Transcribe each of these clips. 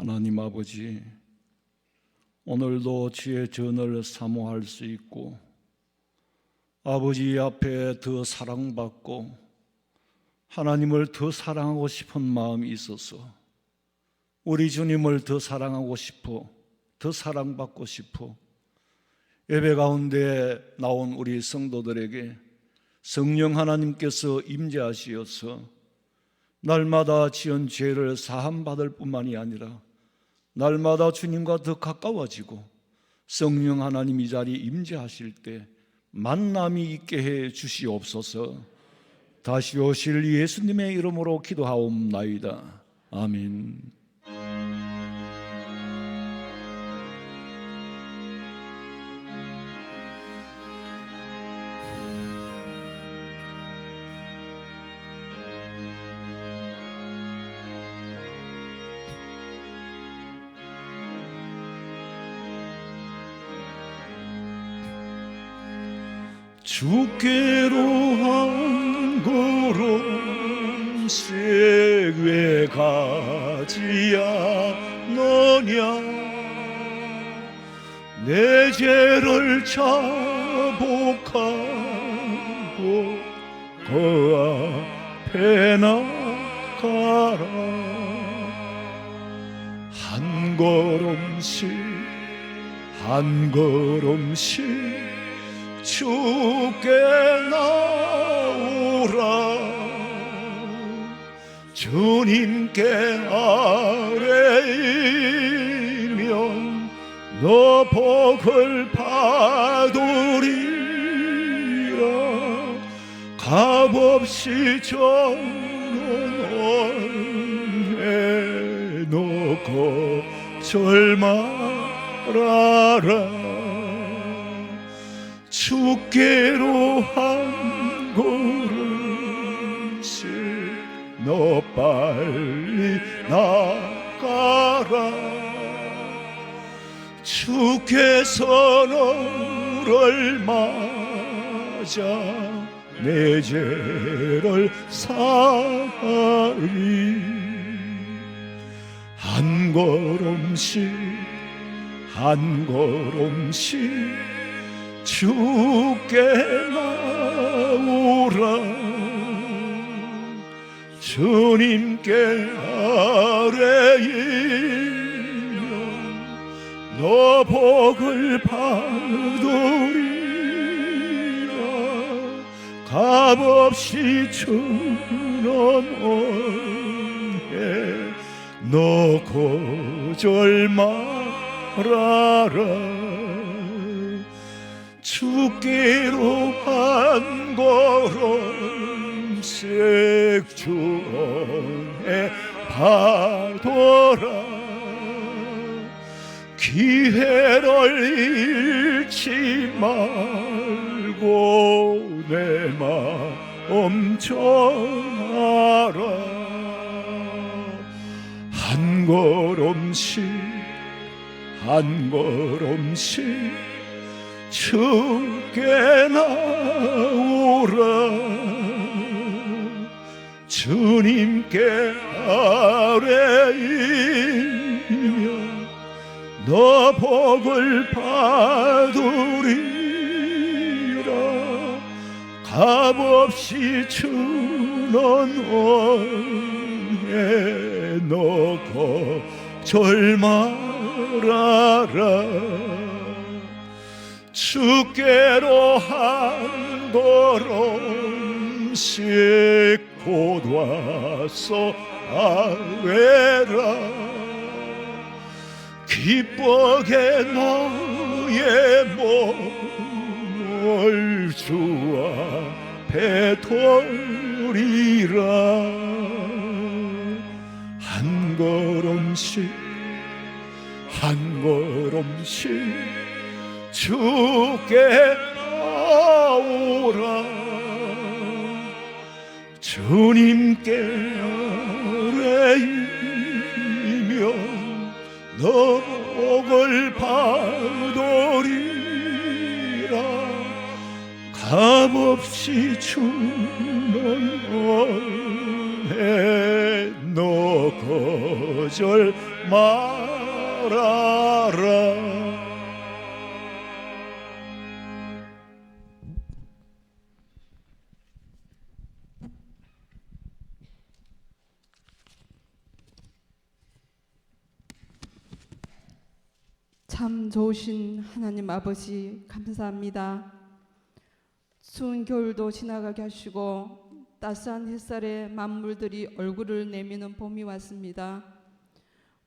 하나님 아버지, 오늘도 주의 전을 사모할 수 있고 아버지 앞에 더 사랑받고 하나님을 더 사랑하고 싶은 마음이 있어서 우리 주님을 더 사랑하고 싶어, 더 사랑받고 싶어 예배 가운데 나온 우리 성도들에게 성령 하나님께서 임재하시어서 날마다 지은 죄를 사함받을 뿐만이 아니라 날마다 주님과 더 가까워지고 성령 하나님 이 자리에 임재하실 때 만남이 있게 해 주시옵소서. 다시 오실 예수님의 이름으로 기도하옵나이다. 아멘. 주께로 한 걸음씩 왜 가지 않느냐 내 죄를 자복하고 그 앞에 나가라 한 걸음씩 한 걸음씩 주께 나오라 주님께 아뢰이면 너 복을 받으리라 값없이 정원해 놓고 절말하라 주께로 한 걸음씩 너 빨리 나가라 주께서 너를 맞아 내 죄를 사하리 한 걸음씩 한 걸음씩 주께 나오라 주님께 아뢰이면 너 복을 받으리라 값없이 주는 은혜 너 거절 말아라 주께로 한 걸음씩 주 은혜 받아라 기회를 잃지 말고 내 마음 전하라 한 걸음씩 한 걸음씩 주께 나오라 주님께 아뢰이면 너 복을 받으리라 값없이 주는 은혜 너 거절 말아라 주께로 한 걸음씩 곧 와서 아뢰라 기쁘게 너의 몸을 주 앞에 돌리라 한 걸음씩 한 걸음씩 주께 나오라 주님께 아뢰이면 너 복을 받으리라 값없이 주는 은혜 너 거절 말아라. 참 좋으신 하나님 아버지 감사합니다. 추운 겨울도 지나가게 하시고 따스한 햇살에 만물들이 얼굴을 내미는 봄이 왔습니다.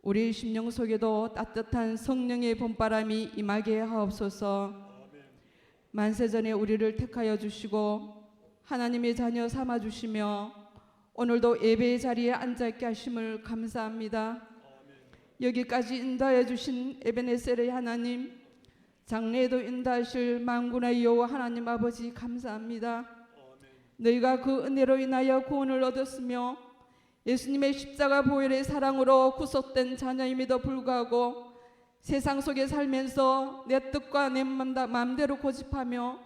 우리 심령 속에도 따뜻한 성령의 봄바람이 임하게 하옵소서. 만세전에 우리를 택하여 주시고 하나님의 자녀 삼아 주시며 오늘도 예배의 자리에 앉아 있게 하심을 감사합니다. 여기까지 인도하여 주신 에베네셀의 하나님, 장래에도 인도하실 만군의 여호와 하나님 아버지 감사합니다. 너희가 그 은혜로 인하여 구원을 얻었으며 예수님의 십자가 보혈의 사랑으로 구속된 자녀임에도 불구하고 세상 속에 살면서 내 뜻과 내 마음대로 고집하며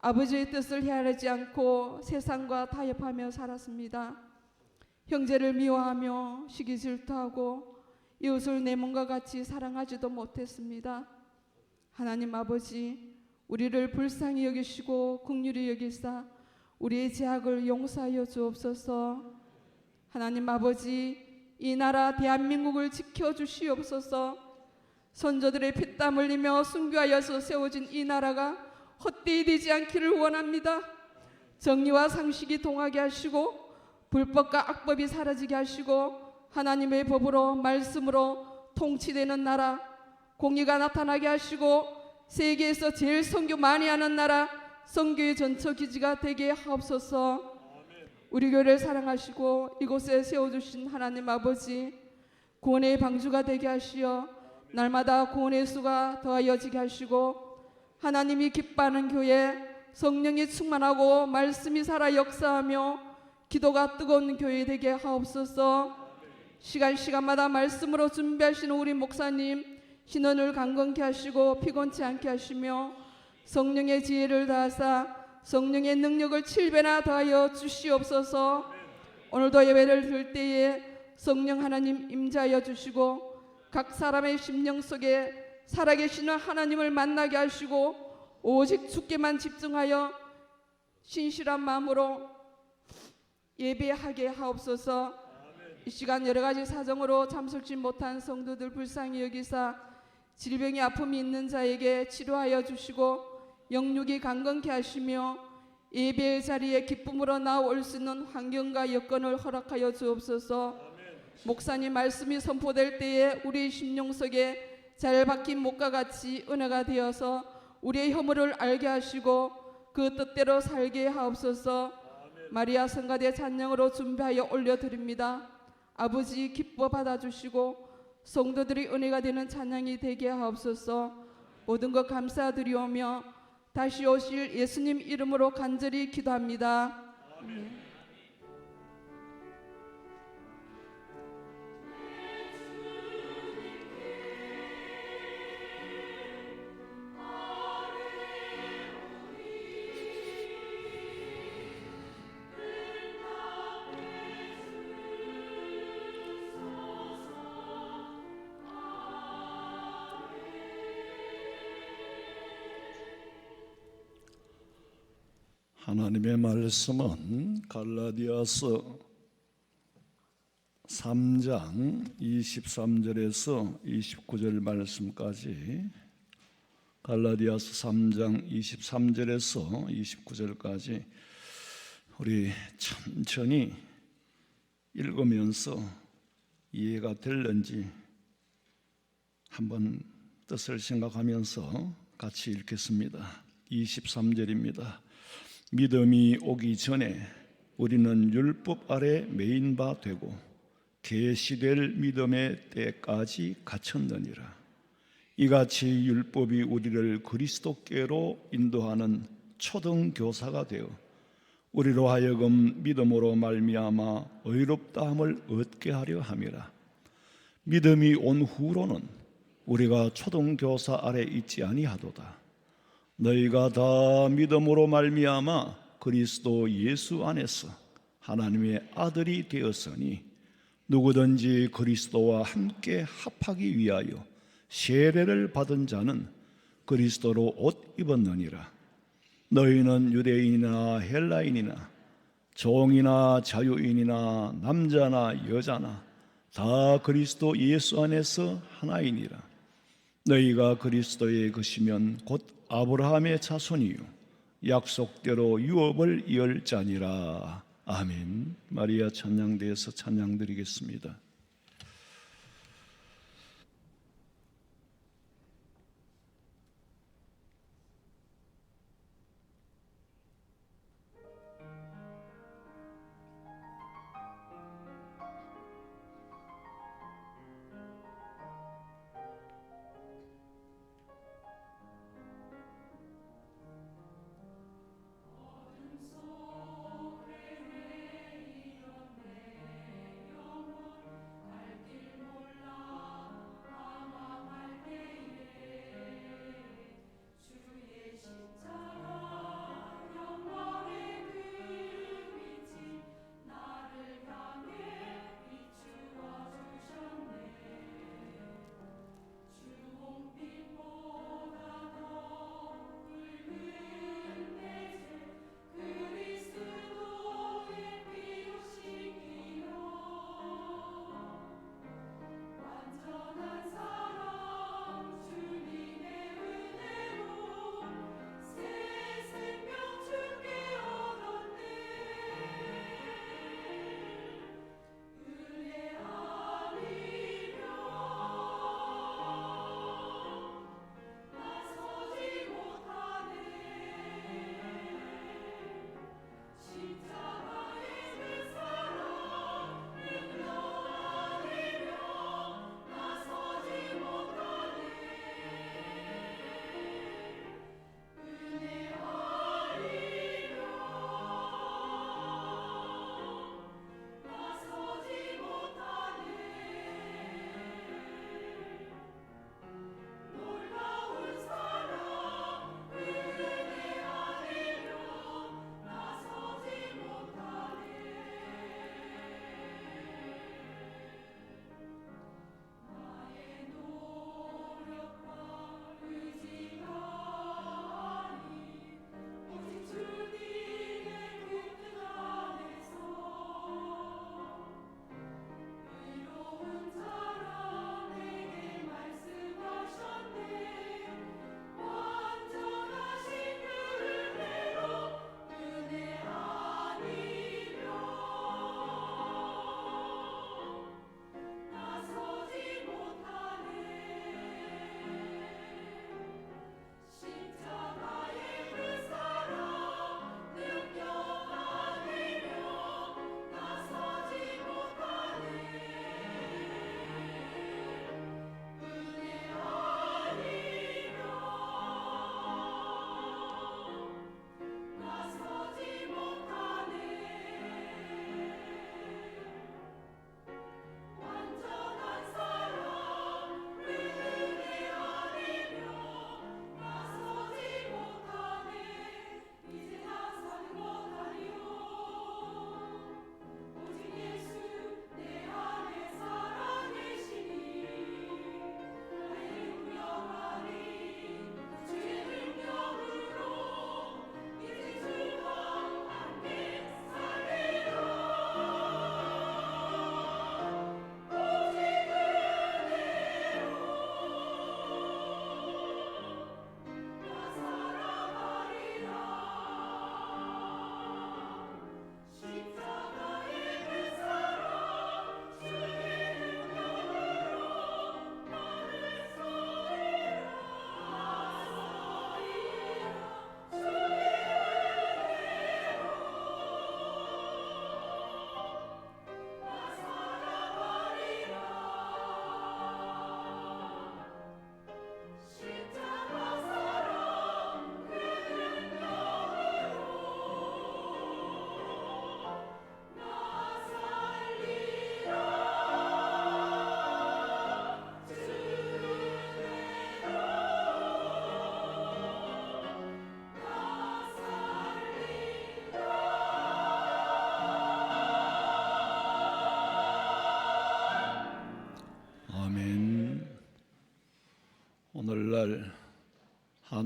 아버지의 뜻을 헤아리지 않고 세상과 타협하며 살았습니다. 형제를 미워하며 시기 질투하고 이웃을 내 몸과 같이 사랑하지도 못했습니다. 하나님 아버지, 우리를 불쌍히 여기시고 긍휼히 여기사 우리의 죄악을 용서하여 주옵소서. 하나님 아버지, 이 나라 대한민국을 지켜주시옵소서. 선조들의 피땀 흘리며 순교하여서 세워진 이 나라가 헛되이 되지 않기를 원합니다. 정의와 상식이 동하게 하시고 불법과 악법이 사라지게 하시고 하나님의 법으로 말씀으로 통치되는 나라, 공의가 나타나게 하시고 세계에서 제일 선교 많이 하는 나라, 선교의 전처기지가 되게 하옵소서. 우리 교회를 사랑하시고 이곳에 세워주신 하나님 아버지, 구원의 방주가 되게 하시어 날마다 구원의 수가 더하여지게 하시고 하나님이 기뻐하는 교회, 성령이 충만하고 말씀이 살아 역사하며 기도가 뜨거운 교회 되게 하옵소서. 시간마다 말씀으로 준비하시는 우리 목사님 신원을 강건케 하시고 피곤치 않게 하시며 성령의 지혜를 다하사 성령의 능력을 7배나 더하여 주시옵소서. 오늘도 예배를 드릴 때에 성령 하나님 임재하여 주시고 각 사람의 심령 속에 살아계시는 하나님을 만나게 하시고 오직 주께만 집중하여 신실한 마음으로 예배하게 하옵소서. 이 시간 여러 가지 사정으로 참석지 못한 성도들 불쌍히 여기사 질병이 아픔이 있는 자에게 치료하여 주시고 영육이 강건케 하시며 예배의 자리에 기쁨으로 나올 수 있는 환경과 여건을 허락하여 주옵소서. 목사님 말씀이 선포될 때에 우리의 심령 속에 잘 박힌 목과 같이 은혜가 되어서 우리의 허물을 알게 하시고 그 뜻대로 살게 하옵소서. 마리아 성가대 찬양으로 준비하여 올려드립니다. 아버지 기뻐 받아주시고 성도들이 은혜가 되는 찬양이 되게 하옵소서. 모든 것 감사드리오며 다시 오실 예수님 이름으로 간절히 기도합니다. 아멘. 하나님의 말씀은 갈라디아서 3장 23절에서 29절 말씀까지, 갈라디아서 3장 23절에서 29절까지 우리 천천히 읽으면서 이해가 될는지 한번 뜻을 생각하면서 같이 읽겠습니다. 23절입니다. 믿음이 오기 전에 우리는 율법 아래 매인 바 되고 계시될 믿음의 때까지 갇혔느니라. 이같이 율법이 우리를 그리스도께로 인도하는 초등교사가 되어 우리로 하여금 믿음으로 말미암아 의롭다함을 얻게 하려 함이라. 믿음이 온 후로는 우리가 초등교사 아래 있지 아니하도다. 너희가 다 믿음으로 말미암아 그리스도 예수 안에서 하나님의 아들이 되었으니 누구든지 그리스도와 함께 합하기 위하여 세례를 받은 자는 그리스도로 옷 입었느니라. 너희는 유대인이나 헬라인이나 종이나 자유인이나 남자나 여자나 다 그리스도 예수 안에서 하나이니라. 너희가 그리스도의 것이면 곧 아브라함의 자손이요 약속대로 유업을 이을 자니라. 아멘. 마리아 찬양대에서 찬양드리겠습니다.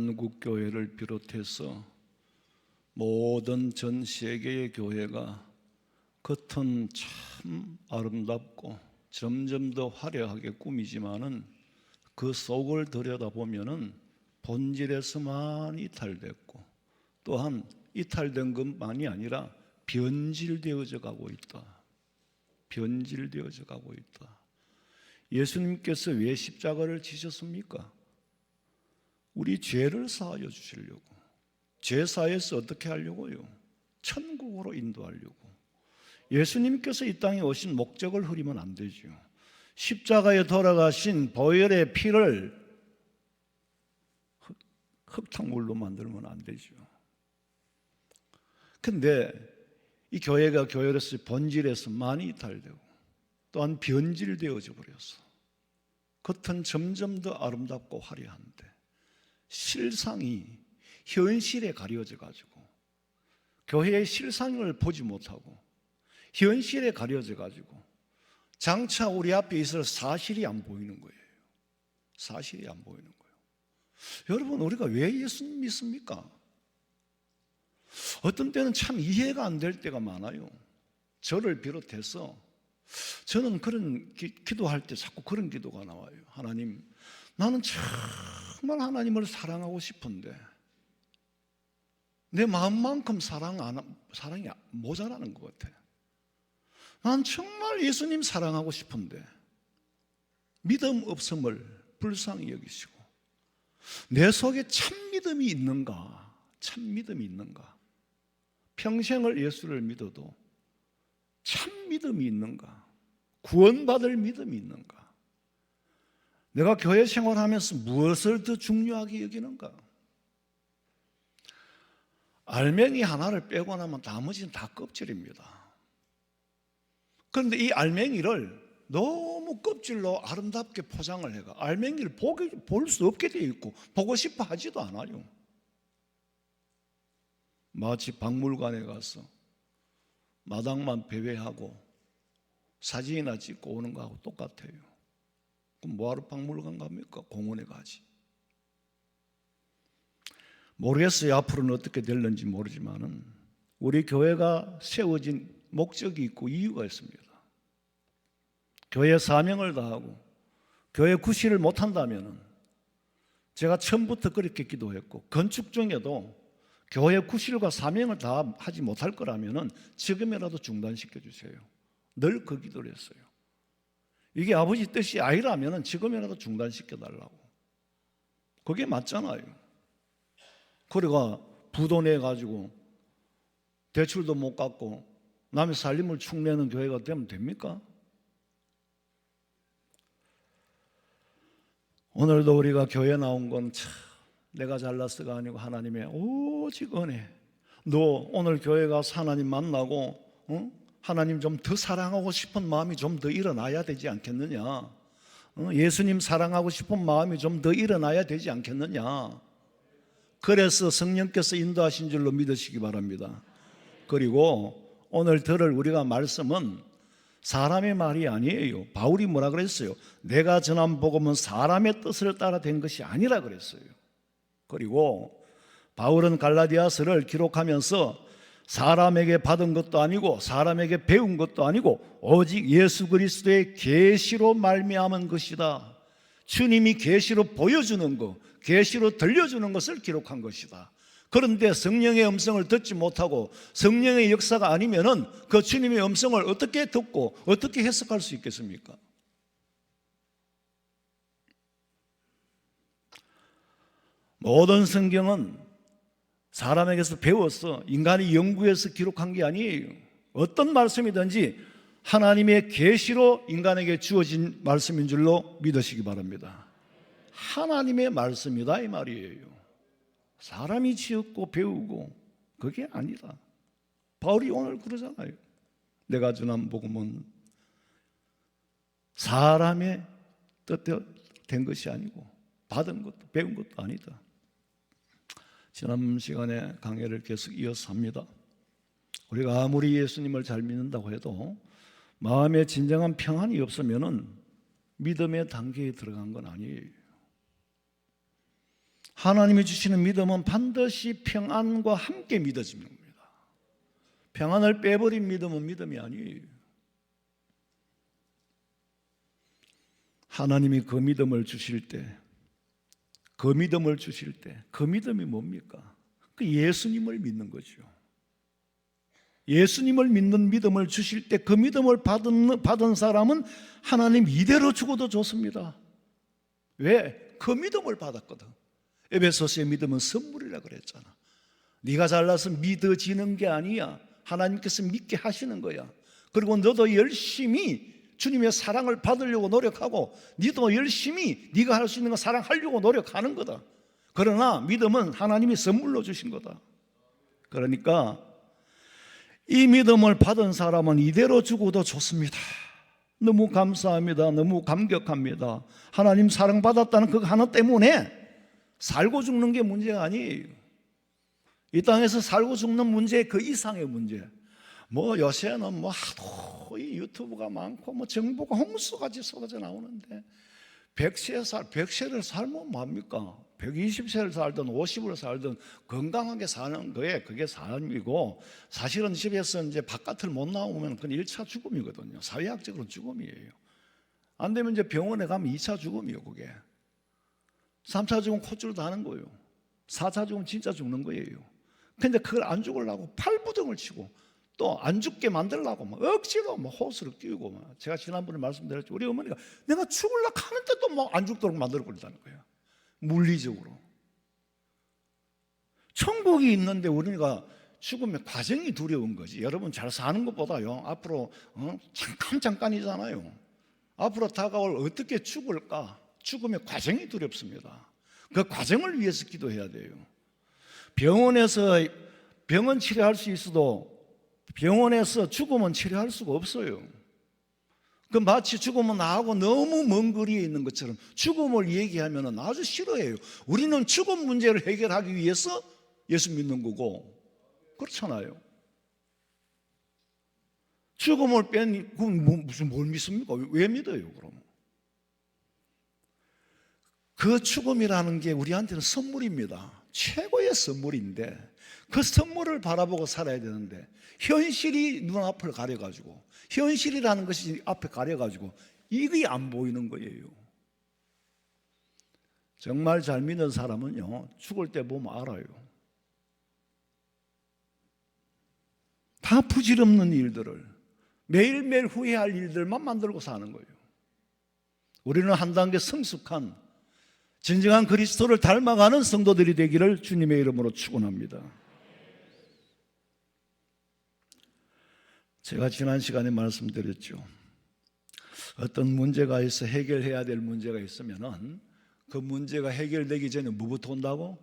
한국교회를 비롯해서 모든 전 세계의 교회가 겉은 참 아름답고 점점 더 화려하게 꾸미지만은 그 속을 들여다보면은 본질에서만 이탈됐고, 또한 이탈된 것만이 아니라 변질되어져 가고 있다. 변질되어져 가고 있다. 예수님께서 왜 십자가를 지셨습니까? 우리 죄를 사하여 주시려고. 죄 사해서 어떻게 하려고요? 천국으로 인도하려고. 예수님께서 이 땅에 오신 목적을 흐리면 안 되죠. 십자가에 돌아가신 보혈의 피를 흙탕물로 만들면 안 되죠. 근데 이 교회가 교회로서 본질에서 많이 이탈되고 또한 변질되어져 버렸어. 겉은 점점 더 아름답고 화려한데 실상이 현실에 가려져 가지고 교회의 실상을 보지 못하고 현실에 가려져 가지고 장차 우리 앞에 있을 사실이 안 보이는 거예요. 사실이 안 보이는 거예요. 여러분, 우리가 왜 예수님 믿습니까? 어떤 때는 참 이해가 안 될 때가 많아요. 저를 비롯해서 저는 그런 기도할 때 자꾸 그런 기도가 나와요. 하나님, 나는 정말 하나님을 사랑하고 싶은데 내 마음만큼 사랑이 모자라는 것 같아. 난 정말 예수님 사랑하고 싶은데 믿음 없음을 불쌍히 여기시고 내 속에 참 믿음이 있는가? 참 믿음이 있는가? 평생을 예수를 믿어도 참 믿음이 있는가? 구원받을 믿음이 있는가? 내가 교회 생활하면서 무엇을 더 중요하게 여기는가? 알맹이 하나를 빼고 나면 나머지는 다 껍질입니다. 그런데 이 알맹이를 너무 껍질로 아름답게 포장을 해가 알맹이를 볼 수 없게 되어 있고 보고 싶어 하지도 않아요. 마치 박물관에 가서 마당만 배회하고 사진이나 찍고 오는 거하고 똑같아요. 그럼 뭐하러 박물관 갑니까? 공원에 가지. 모르겠어요. 앞으로는 어떻게 될는지 모르지만은 우리 교회가 세워진 목적이 있고 이유가 있습니다. 교회 사명을 다하고 교회 구실을 못한다면은 제가 처음부터 그렇게 기도했고 건축 중에도 교회 구실과 사명을 다 하지 못할 거라면은 지금이라도 중단시켜 주세요. 늘 그 기도를 했어요. 이게 아버지 뜻이 아니라면은 지금이라도 중단시켜 달라고. 그게 맞잖아요. 그래가 부도 내 가지고 대출도 못 갚고 남의 살림을 축내는 교회가 되면 됩니까? 오늘도 우리가 교회 나온 건 참 내가 잘났어가 아니고 하나님의 오직 은혜. 너 오늘 교회 가서 하나님 만나고 하나님 좀 더 사랑하고 싶은 마음이 좀 더 일어나야 되지 않겠느냐? 예수님 사랑하고 싶은 마음이 좀 더 일어나야 되지 않겠느냐? 그래서 성령께서 인도하신 줄로 믿으시기 바랍니다. 그리고 오늘 들을 우리가 말씀은 사람의 말이 아니에요. 바울이 뭐라 그랬어요? 내가 전한 복음은 사람의 뜻을 따라 된 것이 아니라 그랬어요. 그리고 바울은 갈라디아서를 기록하면서 사람에게 받은 것도 아니고 사람에게 배운 것도 아니고 오직 예수 그리스도의 계시로 말미암은 것이다. 주님이 계시로 보여주는 것, 계시로 들려주는 것을 기록한 것이다. 그런데 성령의 음성을 듣지 못하고 성령의 역사가 아니면은 그 주님의 음성을 어떻게 듣고 어떻게 해석할 수 있겠습니까? 모든 성경은 사람에게서 배워서 인간이 연구해서 기록한 게 아니에요. 어떤 말씀이든지 하나님의 계시로 인간에게 주어진 말씀인 줄로 믿으시기 바랍니다. 하나님의 말씀이다 이 말이에요. 사람이 지었고 배우고 그게 아니다. 바울이 오늘 그러잖아요. 내가 전한 복음은 사람의 뜻대로 된 것이 아니고 받은 것도 배운 것도 아니다. 지난 시간에 강해를 계속 이어서 합니다. 우리가 아무리 예수님을 잘 믿는다고 해도 마음에 진정한 평안이 없으면은 믿음의 단계에 들어간 건 아니에요. 하나님이 주시는 믿음은 반드시 평안과 함께 믿어지는 겁니다. 평안을 빼버린 믿음은 믿음이 아니에요. 하나님이 그 믿음을 주실 때, 그 믿음이 뭡니까? 그 예수님을 믿는 거죠. 예수님을 믿는 믿음을 주실 때 그 믿음을 받은 사람은 하나님 이대로 주고도 좋습니다. 왜? 그 믿음을 받았거든. 에베소서의 믿음은 선물이라 그랬잖아. 네가 잘나서 믿어지는 게 아니야. 하나님께서 믿게 하시는 거야. 그리고 너도 열심히 주님의 사랑을 받으려고 노력하고 너도 열심히 네가 할 수 있는 거 사랑하려고 노력하는 거다. 그러나 믿음은 하나님이 선물로 주신 거다. 그러니까 이 믿음을 받은 사람은 이대로 죽어도 좋습니다. 너무 감사합니다. 너무 감격합니다. 하나님 사랑받았다는 그 하나 때문에 살고 죽는 게 문제가 아니에요. 이 땅에서 살고 죽는 문제 그 이상의 문제. 뭐 요새는 뭐 하도 이 유튜브가 많고 뭐 정보가 홍수같이 쏟아져 나오는데 100세를 살면 뭡니까? 120세를 살든 50을 살든 건강하게 사는 거에 그게 삶이고, 사실은 집에서 이제 바깥을 못 나오면 그건 1차 죽음이거든요. 사회학적으로 죽음이에요. 안 되면 이제 병원에 가면 2차 죽음이에요. 그게 3차 죽음 콧줄 다는 거예요. 4차 죽음 진짜 죽는 거예요. 근데 그걸 안 죽으려고 팔부둥을 치고 또 안 죽게 만들려고 막 억지로 막 호수를 끼우고 막. 제가 지난번에 말씀드렸죠. 우리 어머니가 내가 죽으려고 하는데 또 막 안 죽도록 만들어버린다는 거예요. 물리적으로. 천국이 있는데 우리가 죽음의 과정이 두려운 거지. 여러분 잘 사는 것보다요, 앞으로 잠깐이잖아요. 앞으로 다가올 어떻게 죽을까? 죽음의 과정이 두렵습니다. 그 과정을 위해서 기도해야 돼요. 병원에서 병은 치료할 수 있어도 병원에서 죽음은 치료할 수가 없어요. 그 마치 죽음은 나하고 너무 먼 거리에 있는 것처럼 죽음을 얘기하면 아주 싫어해요. 우리는 죽음 문제를 해결하기 위해서 예수 믿는 거고, 그렇잖아요. 죽음을 뺀 무슨 뭘 믿습니까? 왜 믿어요? 그럼 그 죽음이라는 게 우리한테는 선물입니다. 최고의 선물인데 그 선물을 바라보고 살아야 되는데 현실이 눈앞을 가려가지고, 현실이라는 것이 앞에 가려가지고 이게 안 보이는 거예요. 정말 잘 믿는 사람은요, 죽을 때 보면 알아요. 다 부질없는 일들을, 매일매일 후회할 일들만 만들고 사는 거예요. 우리는 한 단계 성숙한 진정한 그리스도를 닮아가는 성도들이 되기를 주님의 이름으로 축원합니다. 제가 지난 시간에 말씀드렸죠. 어떤 문제가 있어 해결해야 될 문제가 있으면은 그 문제가 해결되기 전에 뭐부터 온다고?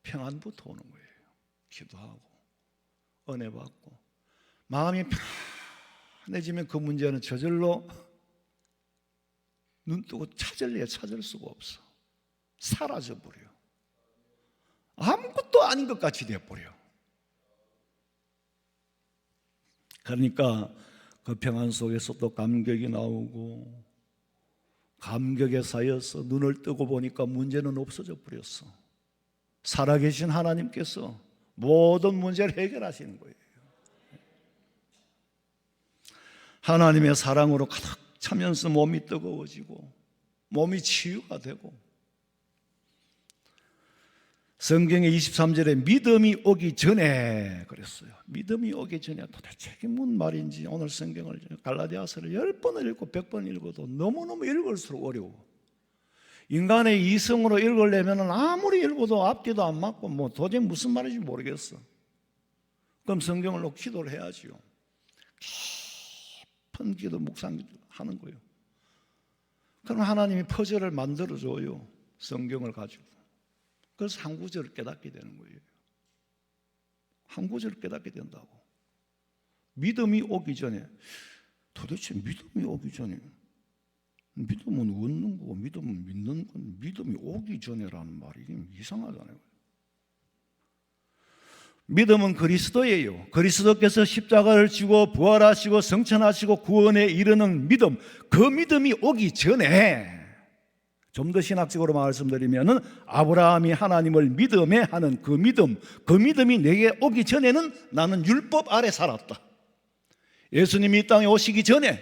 평안부터 오는 거예요. 기도하고 은혜 받고 마음이 편해지면 그 문제는 저절로 눈 뜨고 찾을 수가 없어. 사라져버려. 아무것도 아닌 것 같이 돼버려. 그러니까 그 평안 속에서 또 감격이 나오고, 감격에 쌓여서 눈을 뜨고 보니까 문제는 없어져 버렸어. 살아계신 하나님께서 모든 문제를 해결하시는 거예요. 하나님의 사랑으로 가득 차면서 몸이 뜨거워지고 몸이 치유가 되고, 성경의 23절에 믿음이 오기 전에 그랬어요. 믿음이 오기 전에 도대체 이게 뭔 말인지 오늘 성경을 갈라디아서를 10번을 읽고 100번 읽어도 너무너무 읽을수록 어려워. 인간의 이성으로 읽으려면 아무리 읽어도 앞뒤도 안 맞고 뭐 도저히 무슨 말인지 모르겠어. 그럼 성경을 놓고 기도를 해야지요. 깊은 기도 묵상하는 거예요. 그럼 하나님이 퍼즐을 만들어줘요. 성경을 가지고. 그래서 한 구절을 깨닫게 되는 거예요. 한 구절을 깨닫게 된다고. 믿음이 오기 전에, 도대체 믿음이 오기 전에, 믿음은 얻는 거고 믿음은 믿는 건 믿음이 오기 전에라는 말이 이상하잖아요. 믿음은 그리스도예요. 그리스도께서 십자가를 지고 부활하시고 성천하시고 구원에 이르는 믿음, 그 믿음이 오기 전에 좀 더 신학적으로 말씀드리면은 아브라함이 하나님을 믿음에 하는 그 믿음이 내게 오기 전에는 나는 율법 아래 살았다. 예수님이 이 땅에 오시기 전에,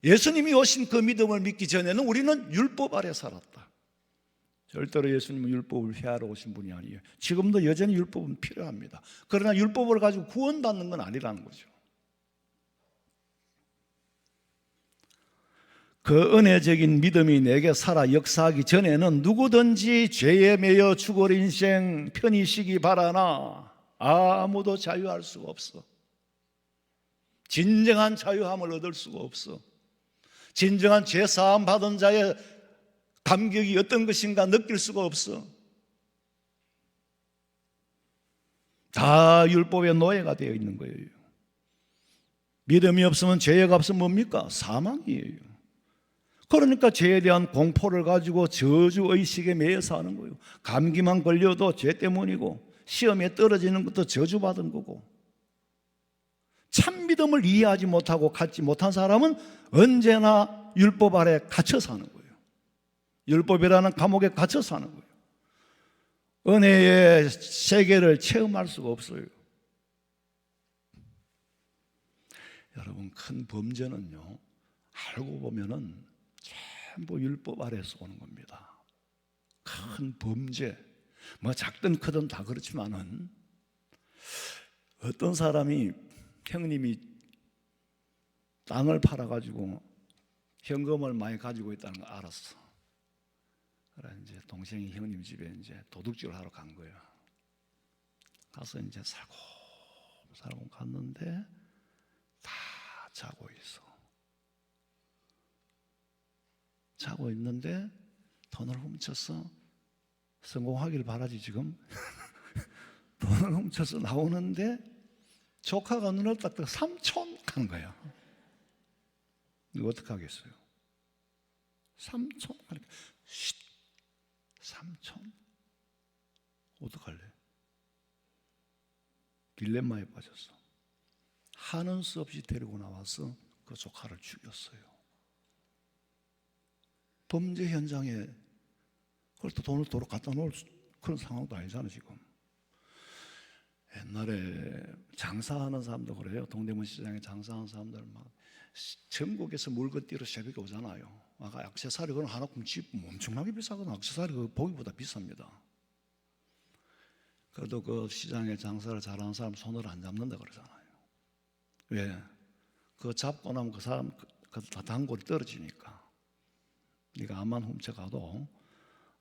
예수님이 오신 그 믿음을 믿기 전에는 우리는 율법 아래 살았다. 절대로 예수님은 율법을 폐하러 오신 분이 아니에요. 지금도 여전히 율법은 필요합니다. 그러나 율법을 가지고 구원받는 건 아니라는 거죠. 그 은혜적인 믿음이 내게 살아 역사하기 전에는 누구든지 죄에 매여 죽을 인생 편히 쉬기 바라나 아무도 자유할 수가 없어. 진정한 자유함을 얻을 수가 없어. 진정한 죄사함 받은 자의 감격이 어떤 것인가 느낄 수가 없어. 다 율법의 노예가 되어 있는 거예요. 믿음이 없으면 죄의 값은 뭡니까? 사망이에요. 그러니까 죄에 대한 공포를 가지고 저주의식에 매여 사는 거예요. 감기만 걸려도 죄 때문이고 시험에 떨어지는 것도 저주받은 거고, 참 믿음을 이해하지 못하고 갖지 못한 사람은 언제나 율법 아래 갇혀 사는 거예요. 율법이라는 감옥에 갇혀 사는 거예요. 은혜의 세계를 체험할 수가 없어요. 여러분, 큰 범죄는요, 알고 보면은 전부 율법 아래에서 오는 겁니다. 큰 범죄, 뭐 작든 크든 다 그렇지만은, 어떤 사람이 형님이 땅을 팔아가지고 현금을 많이 가지고 있다는 걸 알았어. 그래 이제 동생이 형님 집에 이제 도둑질을 하러 간 거예요. 가서 이제 살고 갔는데 다 자고 있어. 자고 있는데 돈을 훔쳐서, 성공하길 바라지 지금. 돈을 훔쳐서 나오는데 조카가 눈을 딱 뜨고 삼촌 하는 거야. 이거 어떻게 하겠어요? 삼촌 하니까 쉿, 삼촌? 어떡할래? 딜레마에 빠졌어. 하는 수 없이 데리고 나와서 그 조카를 죽였어요. 범죄 현장에 그걸 또 돈을 도로 갖다 놓을 그런 상황도 아니잖아요 지금. 옛날에 장사하는 사람도 그래요. 동대문 시장에 장사하는 사람들 막 전국에서 물건 띠러 새벽에 오잖아요. 아까 액세서리 그건 하나 kum 집 엄청나게 비싸거든. 액세서리 그 보기보다 비쌉니다. 그래도 그 시장에 장사를 잘하는 사람 손을 안 잡는다 그러잖아요. 왜? 그거 잡고 나면 그 사람 다 단골이 떨어지니까. 네가 암만 훔쳐가도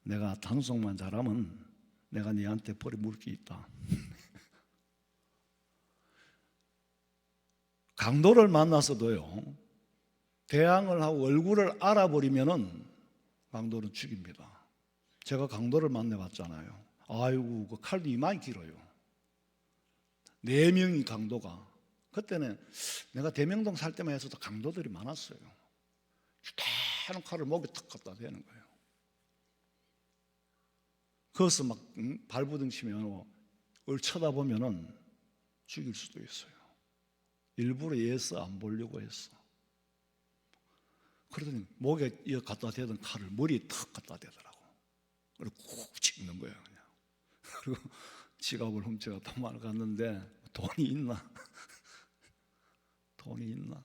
내가 단속만 잘하면 내가 네한테 벌이 물을 게 있다. 강도를 만나서도요, 대항을 하고 얼굴을 알아버리면은 강도는 죽입니다. 제가 강도를 만나봤잖아요. 아이고, 그 칼도 이마이 길어요. 4명이 강도가. 그때는 내가 대명동 살 때만 해서도 강도들이 많았어요. 대한 칼을 목에 탁 갖다 대는 거예요. 거기서 막 발부둥치면 쳐다보면은 죽일 수도 있어요. 일부러 예서 안 보려고 했어. 그러더니 목에 갖다 대던 칼을 머리에 탁 갖다 대더라고. 그리고 쿡 찍는 거예요 그냥. 그리고 지갑을 훔쳐가 도망을 갔는데 돈이 있나? 돈이 있나?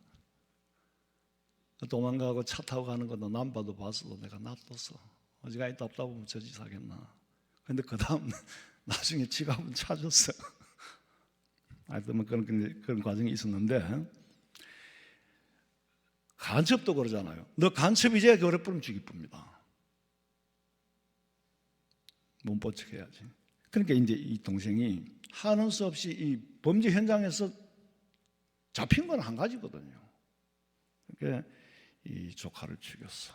도망가고 차 타고 가는 것도 남봐도 봤어도 내가 놔뒀어. 어지간히 답답하면 저지 사겠나. 근데 그 다음 나중에 지갑은 찾았어. 하여튼 그런 과정이 있었는데, 간첩도 그러잖아요. 너 간첩이제 겨울에 뿌리면 죽일 뿐입니다. 몸보책해야지. 그러니까 이제 이 동생이 하는 수 없이 이 범죄 현장에서 잡힌 건 한 가지거든요. 그러니까 이 조카를 죽였어.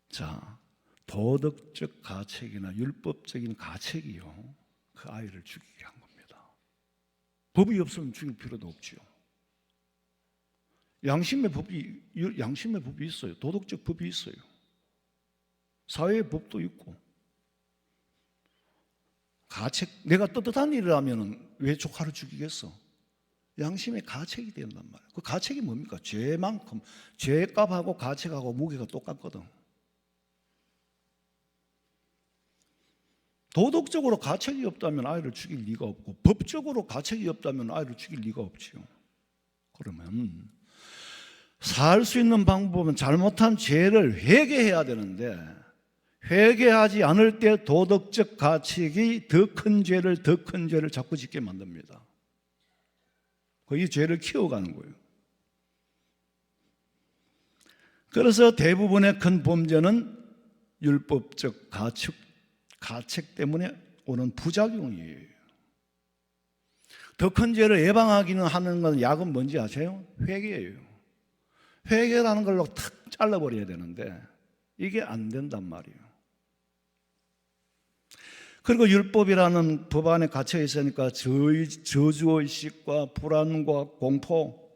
자, 도덕적 가책이나 율법적인 가책이요, 그 아이를 죽이게 한 겁니다. 법이 없으면 죽일 필요도 없지요. 양심의 법이 있어요. 도덕적 법이 있어요. 사회의 법도 있고. 가책, 내가 떳떳한 일을 하면 왜 조카를 죽이겠어? 양심의 가책이 된단 말이에요. 그 가책이 뭡니까? 죄만큼, 죄값하고 가책하고 무게가 똑같거든. 도덕적으로 가책이 없다면 아이를 죽일 리가 없고, 법적으로 가책이 없다면 아이를 죽일 리가 없지요. 그러면 살 수 있는 방법은 잘못한 죄를 회개해야 되는데, 회개하지 않을 때 도덕적 가책이 더 큰 죄를 자꾸 짓게 만듭니다. 이 죄를 키워가는 거예요. 그래서 대부분의 큰 범죄는 율법적 가책 때문에 오는 부작용이에요. 더 큰 죄를 예방하기는 하는 건 약은 뭔지 아세요? 회개예요. 회개라는 걸로 탁 잘라버려야 되는데 이게 안 된단 말이에요. 그리고 율법이라는 법 안에 갇혀 있으니까 저주의식과 불안과 공포,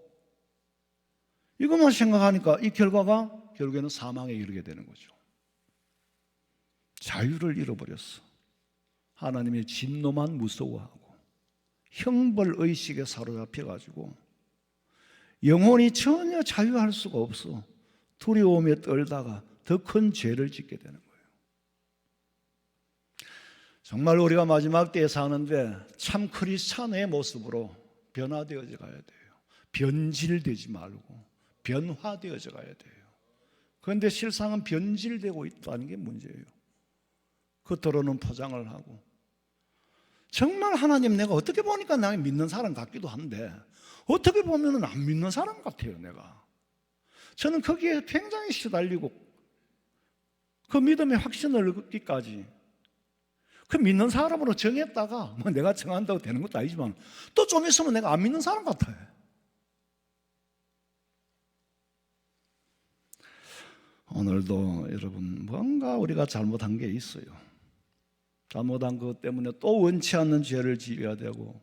이것만 생각하니까 이 결과가 결국에는 사망에 이르게 되는 거죠. 자유를 잃어버렸어. 하나님의 진노만 무서워하고 형벌의식에 사로잡혀가지고 영혼이 전혀 자유할 수가 없어. 두려움에 떨다가 더 큰 죄를 짓게 되는 거예요. 정말 우리가 마지막 때에 사는데 참 크리스찬의 모습으로 변화되어져 가야 돼요. 변질되지 말고 변화되어져 가야 돼요. 그런데 실상은 변질되고 있다는 게 문제예요. 겉으로는 포장을 하고, 정말 하나님 내가 어떻게 보니까 나 믿는 사람 같기도 한데 어떻게 보면 안 믿는 사람 같아요. 내가 저는 거기에 굉장히 시달리고 그 믿음의 확신을 얻기까지 그 믿는 사람으로 정했다가 뭐 내가 정한다고 되는 것도 아니지만 또 좀 있으면 내가 안 믿는 사람 같아요. 오늘도 여러분 뭔가 우리가 잘못한 게 있어요. 잘못한 것 때문에 또 원치 않는 죄를 지어야 되고,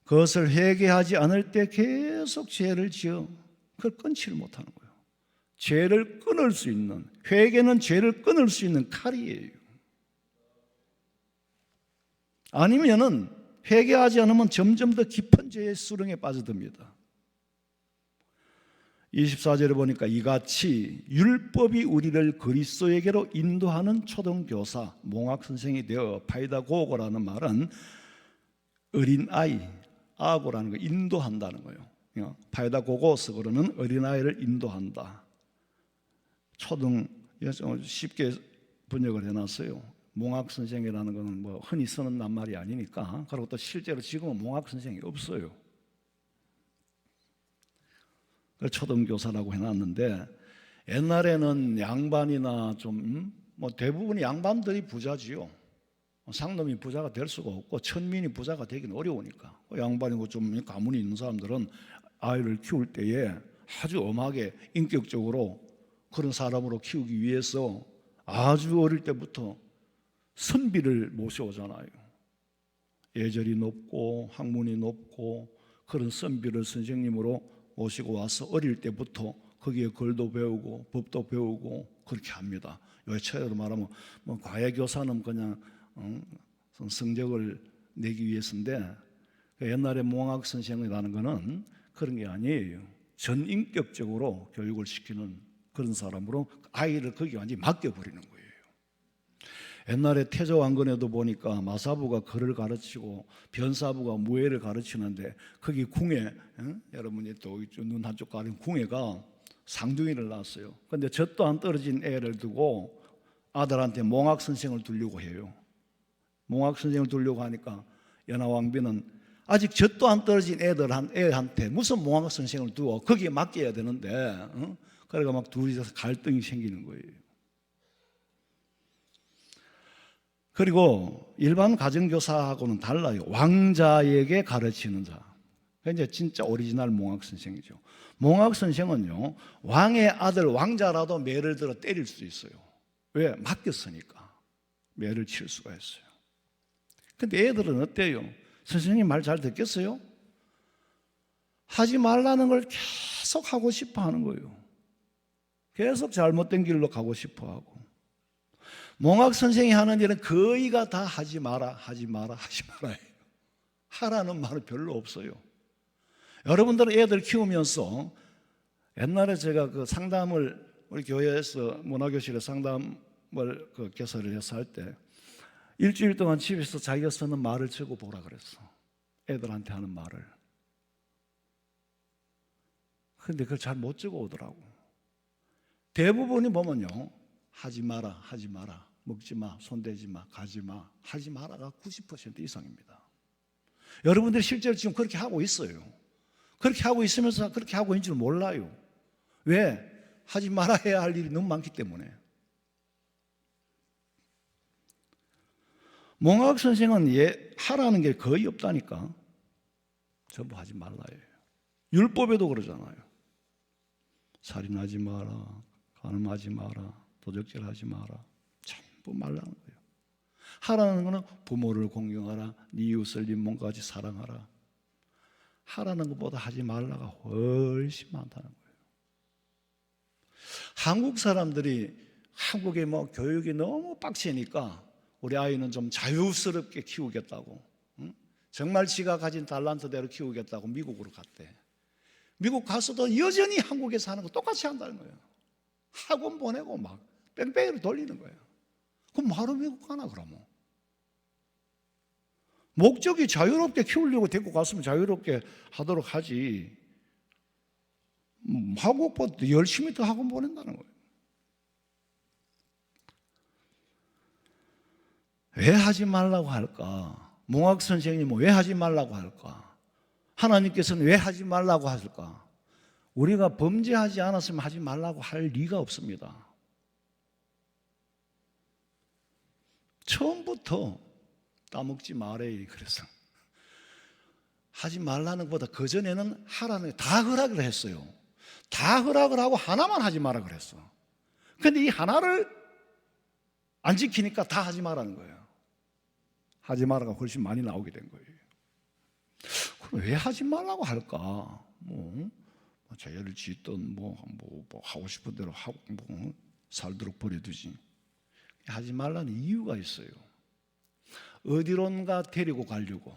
그것을 회개하지 않을 때 계속 죄를 지어 그걸 끊지를 못하는 거예요. 죄를 끊을 수 있는, 회개는 죄를 끊을 수 있는 칼이에요. 아니면은 회개하지 않으면 점점 더 깊은 죄의 수렁에 빠져듭니다. 24절에 보니까 이같이 율법이 우리를 그리스도에게로 인도하는 초등교사, 몽학선생이 되어, 파이다고고라는 말은 어린아이, 아고라는 거 인도한다는 거예요. 파이다고고스고로는 어린아이를 인도한다. 초등, 쉽게 번역을 해놨어요. 몽학선생이라는 것은 뭐 흔히 쓰는 낱말이 아니니까. 그리고 또 실제로 지금은 몽학선생이 없어요. 초등교사라고 해놨는데, 옛날에는 양반이나 뭐 대부분의 양반들이 부자지요. 상놈이 부자가 될 수가 없고 천민이 부자가 되긴 어려우니까 양반이고 좀 가문이 있는 사람들은 아이를 키울 때에 아주 엄하게 인격적으로 그런 사람으로 키우기 위해서 아주 어릴 때부터 선비를 모셔오잖아요. 예절이 높고 학문이 높고 그런 선비를 선생님으로 모시고 와서 어릴 때부터 거기에 글도 배우고 법도 배우고 그렇게 합니다. 요새로 말하면 뭐 과외교사는 그냥 성적을 내기 위해서인데, 옛날에 몽학 선생이라는 거는 그런 게 아니에요. 전인격적으로 교육을 시키는 그런 사람으로 아이를 거기에 완전히 맡겨버리는 거예요. 옛날에 태조왕건에도 보니까 마사부가 글을 가르치고 변사부가 무예를 가르치는데 거기 궁에, 여러분이 또 눈 한쪽 가린 궁에가 상둥이를 낳았어요. 그런데 젖도 안 떨어진 애를 두고 아들한테 몽학 선생을 두려고 해요. 몽학 선생을 두려고 하니까 연하왕비는 아직 젖도 안 떨어진 애한테 무슨 몽학 선생을 두고 거기에 맡겨야 되는데, 그러니까 막 둘이서 갈등이 생기는 거예요. 그리고 일반 가정교사하고는 달라요. 왕자에게 가르치는 자. 이제 진짜 오리지널 몽학 선생이죠. 몽학 선생은요, 왕의 아들 왕자라도 매를 들어 때릴 수 있어요. 왜? 맡겼으니까 매를 칠 수가 있어요. 근데 애들은 어때요? 선생님 말 잘 듣겠어요? 하지 말라는 걸 계속 하고 싶어 하는 거예요. 계속 잘못된 길로 가고 싶어 하고. 몽학 선생이 하는 일은 거의가 다 하지 마라, 하지 마라, 하지 말아요. 하라는 말은 별로 없어요. 여러분들은 애들 키우면서 옛날에 제가 그 상담을 우리 교회에서 문화교실에 상담을 그 개설을 해서 할 때 일주일 동안 집에서 자기가 쓰는 말을 적어 보라 그랬어. 애들한테 하는 말을. 근데 그걸 잘 못 적어 오더라고. 대부분이 보면요, 하지 마라, 하지 마라, 먹지 마, 손대지 마, 가지 마, 하지 마라가 90% 이상입니다. 여러분들이 실제로 지금 그렇게 하고 있어요. 그렇게 하고 있으면서 그렇게 하고 있는 줄 몰라요. 왜? 하지 말아야 할 일이 너무 많기 때문에. 몽학 선생은 하라는 게 거의 없다니까. 전부 하지 말라예요. 율법에도 그러잖아요. 살인하지 마라, 간음하지 마라, 도적질하지 마라. 전부 말라는 거예요. 하라는 거는 부모를 공경하라, 네 이웃을 네 몸같이 사랑하라. 하라는 것보다 하지 말라가 훨씬 많다는 거예요. 한국 사람들이 한국의 뭐 교육이 너무 빡세니까 우리 아이는 좀 자유스럽게 키우겠다고, 정말 지가 가진 달란트대로 키우겠다고 미국으로 갔대. 미국 가서도 여전히 한국에서 하는 거 똑같이 한다는 거예요. 학원 보내고 막 뺑뺑이를 돌리는 거예요. 그럼 바로 미국 가나 그러면? 목적이 자유롭게 키우려고 데리고 갔으면 자유롭게 하도록 하지. 한국보다 열심히 더 학원 보낸다는 거예요. 왜 하지 말라고 할까? 몽학 선생님은 왜 하지 말라고 할까? 하나님께서는 왜 하지 말라고 하실까? 우리가 범죄하지 않았으면 하지 말라고 할 리가 없습니다. 처음부터 따먹지 말아요. 그래서 하지 말라는 것보다 그전에는 하라는 다 허락을 했어요. 다 허락을 하고 하나만 하지 마라 그랬어. 근데 이 하나를 안 지키니까 다 하지 말라는 거예요. 하지 마라가 훨씬 많이 나오게 된 거예요. 그럼 왜 하지 말라고 할까? 죄를 짓든 뭐 하고 싶은 대로 하고 살도록 버려두지. 하지 말라는 이유가 있어요. 어디론가 데리고 가려고.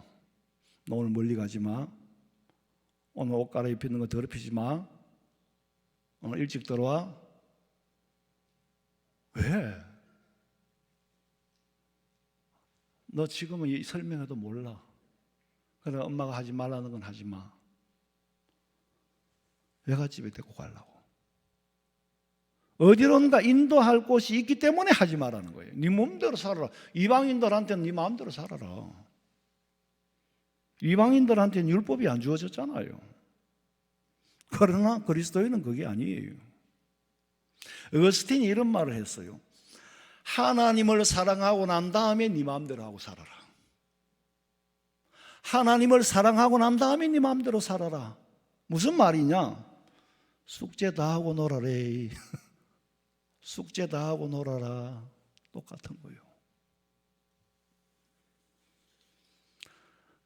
너 오늘 멀리 가지 마. 오늘 옷 갈아입히는 거 더럽히지 마. 오늘 일찍 들어와. 왜? 너 지금은 설명해도 몰라. 그래서 엄마가 하지 말라는 건 하지 마. 외갓집에 데리고 가려고. 어디론가 인도할 곳이 있기 때문에 하지 말라는 거예요. 네 몸대로 살아라. 이방인들한테는 네 마음대로 살아라. 이방인들한테는 율법이 안 주어졌잖아요. 그러나 그리스도인은 그게 아니에요. 어거스틴이 이런 말을 했어요. 하나님을 사랑하고 난 다음에 네 마음대로 하고 살아라. 하나님을 사랑하고 난 다음에 네 마음대로 살아라. 무슨 말이냐? 숙제 다 하고 놀아래. 숙제 다 하고 놀아라. 똑같은 거예요.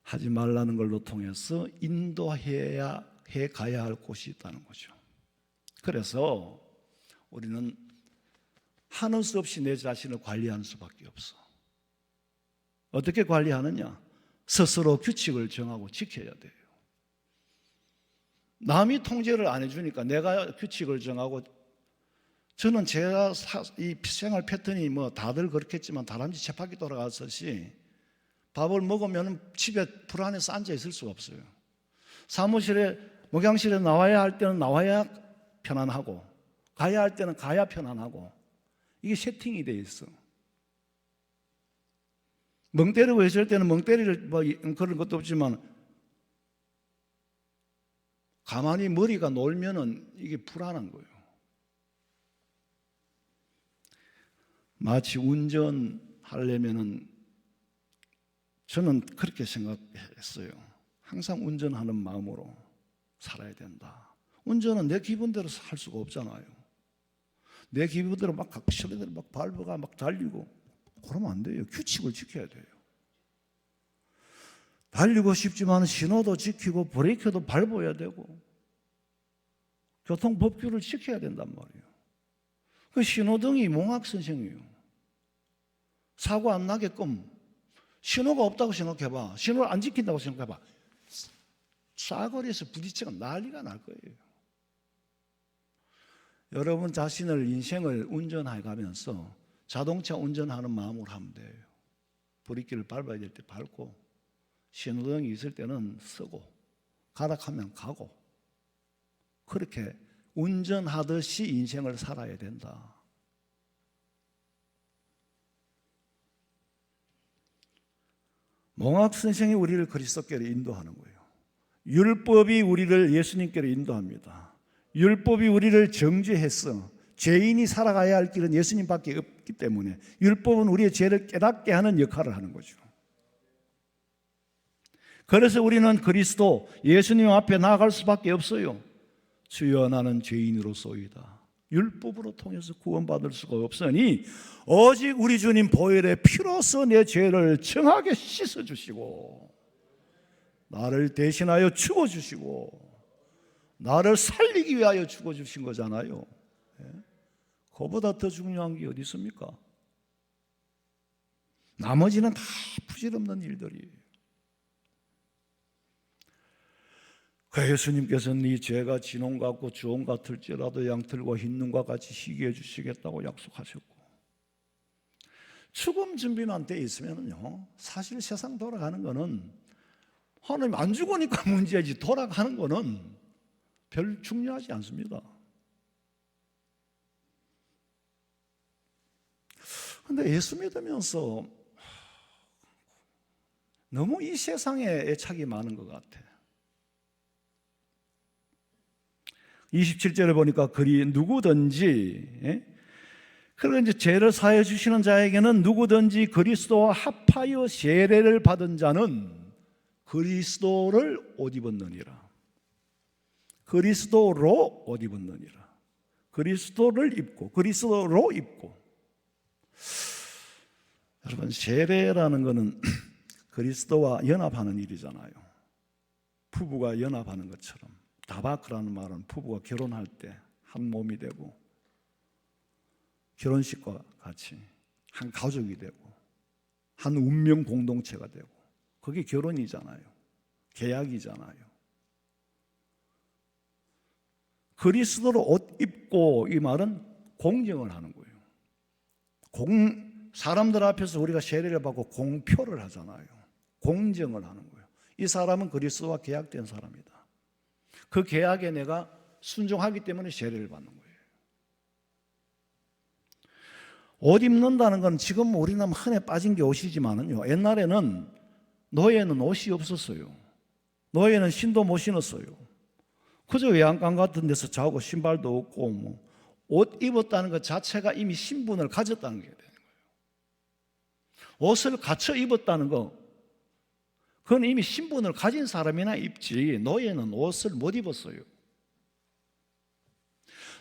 하지 말라는 걸로 통해서 인도해야 가야 할 곳이 있다는 거죠. 그래서 우리는 하는 수 없이 내 자신을 관리하는 수밖에 없어. 어떻게 관리하느냐? 스스로 규칙을 정하고 지켜야 돼요. 남이 통제를 안 해주니까 내가 규칙을 정하고, 저는 제가 이 생활 패턴이 뭐 다들 그렇겠지만 다람쥐 쳇바퀴 돌아갔듯이 밥을 먹으면 집에 불안해서 앉아 있을 수가 없어요. 사무실에 목양실에 나와야 할 때는 나와야 편안하고 가야 할 때는 가야 편안하고, 이게 세팅이 돼 있어. 멍 때리고 있을 때는 멍 때릴 뭐 그런 것도 없지만 가만히 머리가 놀면은 이게 불안한 거예요. 마치 운전하려면은 저는 그렇게 생각했어요. 항상 운전하는 마음으로 살아야 된다. 운전은 내 기분대로 할 수가 없잖아요. 내 기분대로 막 실내대로 막 밟아가 막 달리고 그러면 안 돼요. 규칙을 지켜야 돼요. 달리고 싶지만 신호도 지키고 브레이크도 밟아야 되고 교통법규를 지켜야 된단 말이에요. 그 신호등이 몽학 선생이에요. 사고 안 나게끔 신호가 없다고 생각해봐. 신호를 안 지킨다고 생각해봐. 싸거리에서 부딪히고 난리가 날 거예요. 여러분 자신을 인생을 운전해 가면서 자동차 운전하는 마음으로 하면 돼요. 브레이크를 밟아야 될 때 밟고 신호등이 있을 때는 쓰고 가락하면 가고 그렇게 운전하듯이 인생을 살아야 된다. 몽학 선생이 우리를 그리스도께로 인도하는 거예요. 율법이 우리를 예수님께로 인도합니다. 율법이 우리를 정죄했어. 죄인이 살아가야 할 길은 예수님밖에 없기 때문에 율법은 우리의 죄를 깨닫게 하는 역할을 하는 거죠. 그래서 우리는 그리스도 예수님 앞에 나아갈 수밖에 없어요. 주여 나는 죄인으로소이다. 율법으로 통해서 구원받을 수가 없으니 오직 우리 주님 보혈의 피로서 내 죄를 정하게 씻어주시고 나를 대신하여 죽어주시고 나를 살리기 위하여 죽어주신 거잖아요. 그보다 더 중요한 게 어디 있습니까? 나머지는 다 부질없는 일들이에요. 그 예수님께서는 네 죄가 진홍 같고 주홍 같을지라도 양털과 흰 눈과 같이 희게 해주시겠다고 약속하셨고 죽음 준비만 돼 있으면요 사실 세상 돌아가는 거는 하나님 안 죽으니까 문제지 돌아가는 거는 별 중요하지 않습니다. 그런데 예수 믿으면서 너무 이 세상에 애착이 많은 것 같아. 27절에 보니까 그리 누구든지 그러니까 이제 죄를 사해 주시는 자에게는 누구든지 그리스도와 합하여 세례를 받은 자는 그리스도를 옷 입었느니라. 그리스도로 옷 입었느니라. 그리스도를 입고 그리스도로 입고. 여러분 세례라는 것은 그리스도와 연합하는 일이잖아요. 부부가 연합하는 것처럼. 다바크라는 말은 부부가 결혼할 때 한 몸이 되고 결혼식과 같이 한 가족이 되고 한 운명 공동체가 되고 그게 결혼이잖아요. 계약이잖아요. 그리스도로 옷 입고 이 말은 공정을 하는 거예요. 사람들 앞에서 우리가 세례를 받고 공표를 하잖아요. 공정을 하는 거예요. 이 사람은 그리스도와 계약된 사람이다. 그 계약에 내가 순종하기 때문에 세례를 받는 거예요. 옷 입는다는 건 지금 우리는 흔해 빠진 게 옷이지만은요. 옛날에는 노예는 옷이 없었어요. 노예는 신도 못 신었어요. 그저 외양간 같은 데서 자고 신발도 없고 옷 입었다는 것 자체가 이미 신분을 가졌다는 게 되는 거예요. 옷을 갖춰 입었다는 거 그건 이미 신분을 가진 사람이나 입지 노예는 옷을 못 입었어요.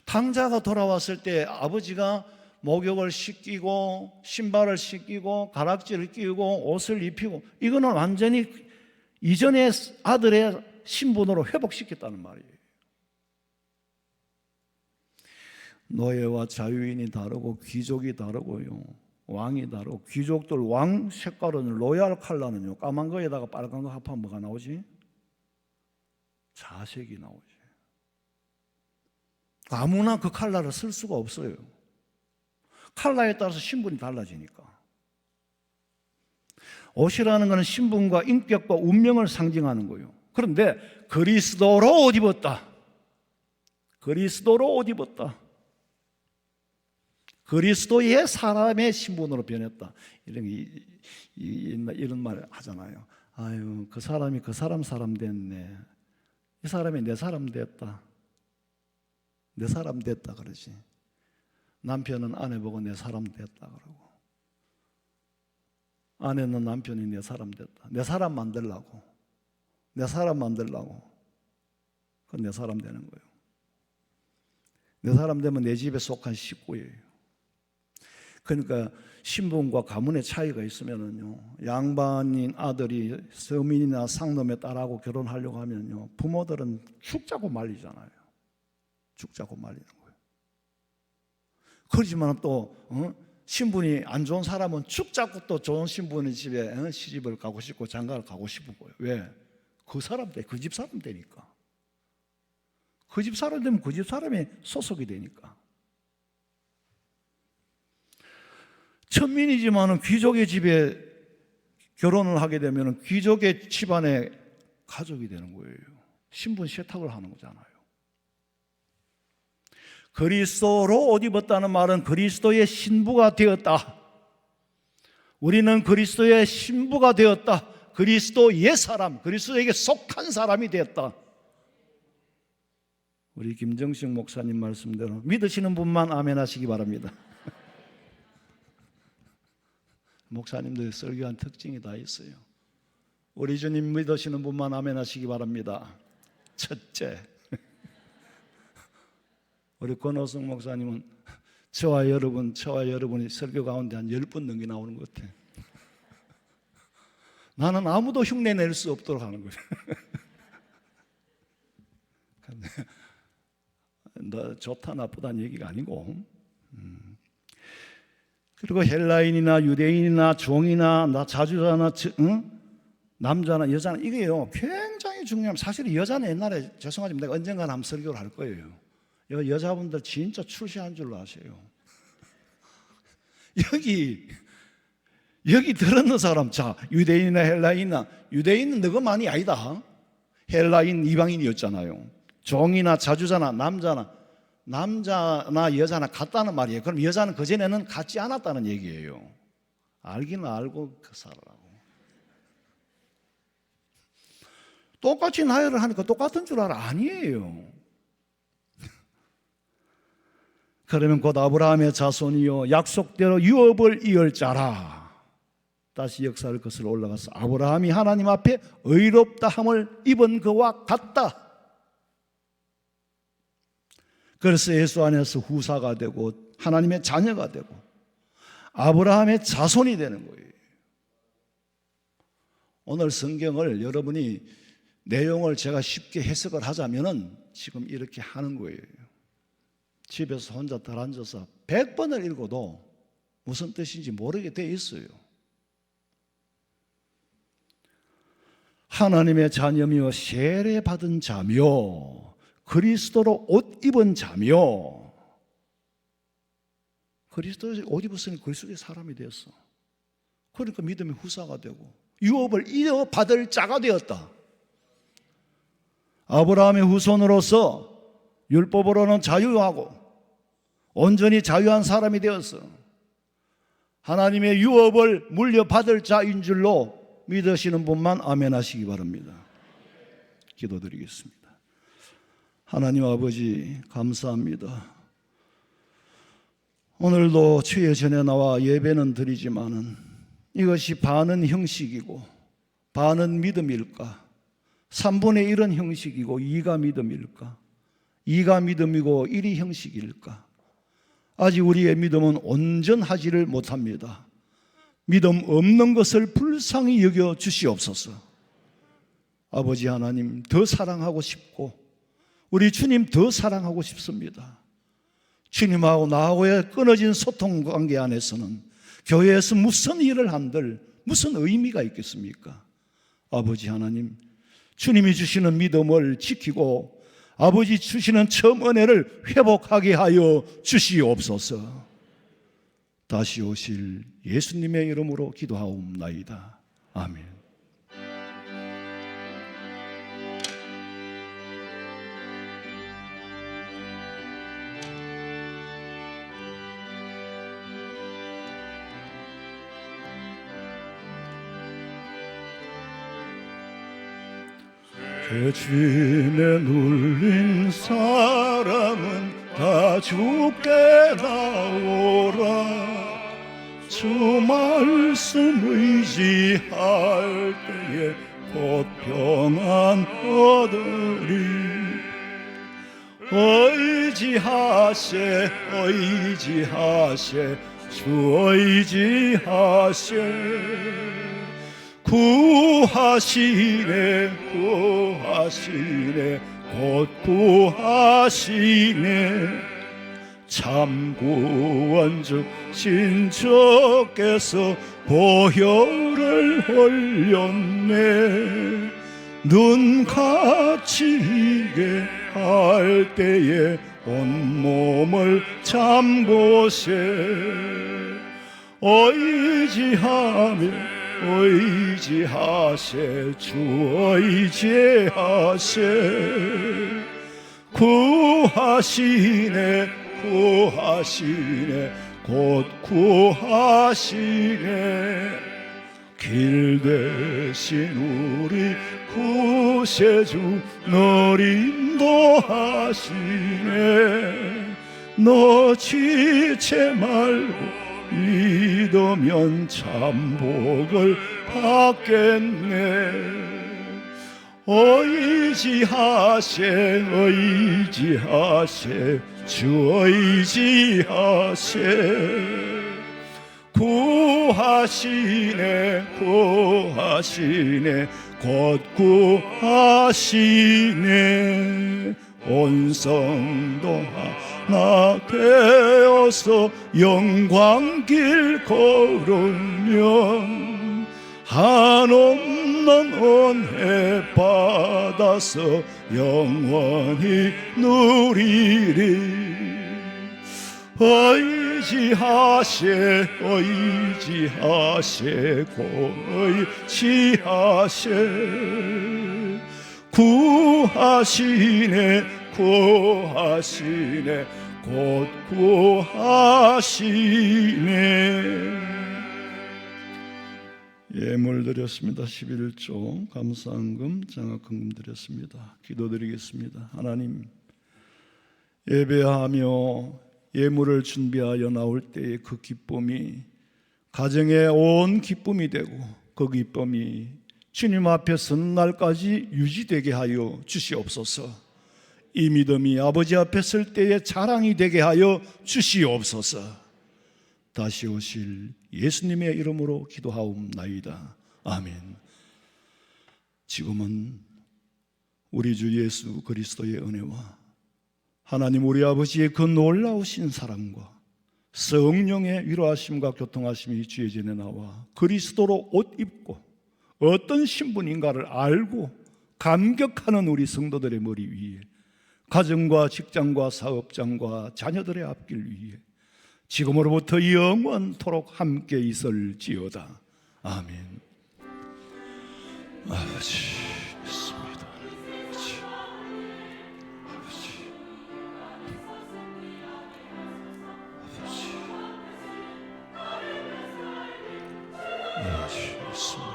탕자가 돌아왔을 때 아버지가 목욕을 시키고 신발을 씻기고 가락지를 끼우고 옷을 입히고 이거는 완전히 이전의 아들의 신분으로 회복시켰다는 말이에요. 노예와 자유인이 다르고 귀족이 다르고요. 왕이 다르고 귀족들 왕 색깔은 로얄 컬러는요 까만 거에다가 빨간 거 합하면 뭐가 나오지? 자색이 나오지. 아무나 그 컬러를 쓸 수가 없어요. 컬러에 따라서 신분이 달라지니까. 옷이라는 것은 신분과 인격과 운명을 상징하는 거예요. 그런데 그리스도로 옷 입었다. 그리스도로 옷 입었다. 그리스도의 사람의 신분으로 변했다. 이런 말 하잖아요. 아유, 그 사람이 그 사람 됐네. 이 사람이 내 사람 됐다. 내 사람 됐다 그러지. 남편은 아내 보고 내 사람 됐다 그러고 아내는 남편이 내 사람 됐다. 내 사람 만들라고. 내 사람 만들라고. 그건 내 사람 되는 거예요. 내 사람 되면 내 집에 속한 식구예요. 그러니까 신분과 가문의 차이가 있으면은요, 양반인 아들이 서민이나 상놈의 딸하고 결혼하려고 하면요, 부모들은 죽 잡고 말리잖아요. 죽 잡고 말리는 거예요. 그렇지만 또 신분이 안 좋은 사람은 죽 잡고 또 좋은 신분의 집에 시집을 가고 싶고 장가를 가고 싶고요. 왜? 그 사람 돼, 그 집 사람 되니까. 그 집 사람 되면 그 집 사람이 소속이 되니까. 천민이지만은 귀족의 집에 결혼을 하게 되면 귀족의 집안의 가족이 되는 거예요. 신분 세탁을 하는 거잖아요. 그리스도로 옷 입었다는 말은 그리스도의 신부가 되었다. 우리는 그리스도의 신부가 되었다. 그리스도의 사람, 그리스도에게 속한 사람이 되었다. 우리 김정식 목사님 말씀대로 믿으시는 분만 아멘 하시기 바랍니다. 목사님들 설교한 특징이 다 있어요. 우리 주님 믿으시는 분만 아멘 하시기 바랍니다. 첫째, 우리 권호성 목사님은 저와 여러분이 설교 가운데 한 10번 넘게 나오는 것 같아요. 나는 아무도 흉내 낼 수 없도록 하는 거예요. 너 좋다 나쁘다는 얘기가 아니고, 그리고 헬라인이나 유대인이나 종이나 자주자나 남자나 여자나 이게요 굉장히 중요합니다. 사실 여자는 옛날에 죄송하지만 내가 언젠가는 한번 설교를 할 거예요. 여자분들 진짜 출세한 줄로 아세요. 여기 들었는 사람, 자, 유대인이나 헬라인이나, 유대인은 너그만이 아니다. 헬라인 이방인이었잖아요. 종이나 자주자나 남자나 여자나 같다는 말이에요. 그럼 여자는 그전에는 같지 않았다는 얘기예요. 알기는 알고 그 살아라고. 똑같이 나열을 하니까 똑같은 줄 알아. 아니에요. 그러면 곧 아브라함의 자손이요 약속대로 유업을 이을 자라. 다시 역사를 거슬러 올라가서 아브라함이 하나님 앞에 의롭다 함을 입은 그와 같다. 그래서 예수 안에서 후사가 되고 하나님의 자녀가 되고 아브라함의 자손이 되는 거예요. 오늘 성경을 여러분이 내용을 제가 쉽게 해석을 하자면은 지금 이렇게 하는 거예요. 집에서 혼자 덜 앉아서 100번을 읽어도 무슨 뜻인지 모르게 돼 있어요. 하나님의 자녀며 세례받은 자며 그리스도로 옷 입은 자며, 그리스도에 옷 입었으니 그리스도의 사람이 되었어. 그러니까 믿음의 후사가 되고 유업을 이어받을 자가 되었다. 아브라함의 후손으로서 율법으로는 자유하고 온전히 자유한 사람이 되었어. 하나님의 유업을 물려받을 자인 줄로 믿으시는 분만 아멘 하시기 바랍니다. 기도드리겠습니다. 하나님 아버지 감사합니다. 오늘도 주의 전에 나와 예배는 드리지만은 이것이 반은 형식이고 반은 믿음일까? 3분의 1은 형식이고 2가 믿음일까? 2가 믿음이고 1이 형식일까? 아직 우리의 믿음은 온전하지를 못합니다. 믿음 없는 것을 불쌍히 여겨 주시옵소서. 아버지 하나님, 더 사랑하고 싶고 우리 주님 더 사랑하고 싶습니다. 주님하고 나하고의 끊어진 소통 관계 안에서는 교회에서 무슨 일을 한들 무슨 의미가 있겠습니까? 아버지 하나님, 주님이 주시는 믿음을 지키고 아버지 주시는 처음 은혜를 회복하게 하여 주시옵소서. 다시 오실 예수님의 이름으로 기도하옵나이다. 아멘. 죄짐에 눌린 사람은 다 주께 나오라. 주 말씀 의지할 때에 곧 평안 얻으리. 의지하세 주 의지하세. 구하시네 곧 구하시네. 참 구원주 신주께서 보혈을 흘렸네. 눈 갇히게 할 때에 온몸을 잠보세. 의지하세 주 의지하세. 구하시네 곧 구하시네. 길 대신 우리 구세주 널 인도하시네. 너 지체 말고 믿으면 참 복을 받겠네. 의지하세 주 의지하세. 구하시네 곧 구하시네. 온 성도 하나 되어서 영광길 걸으면 한없는 은혜 받아서 영원히 누리리. 의지하세 곧 의지하세. 구하시네 곧 구하시네. 예물 드렸습니다. 11조 감사헌금 장학헌금 드렸습니다. 기도드리겠습니다. 하나님, 예배하며 예물을 준비하여 나올 때의 그 기쁨이 가정의 온 기쁨이 되고 그 기쁨이 주님 앞에 서는 날까지 유지되게 하여 주시옵소서. 이 믿음이 아버지 앞에 설 때의 자랑이 되게 하여 주시옵소서. 다시 오실 예수님의 이름으로 기도하옵나이다. 아멘. 지금은 우리 주 예수 그리스도의 은혜와 하나님 우리 아버지의 그 놀라우신 사랑과 성령의 위로하심과 교통하심이 주의 전에 나와 그리스도로 옷 입고 어떤 신분인가를 알고 감격하는 우리 성도들의 머리 위에, 가정과 직장과 사업장과 자녀들의 앞길 위에 지금으로부터 영원토록 함께 있을지어다. 아멘. 아버지 믿습니다. 아버지 믿습니다.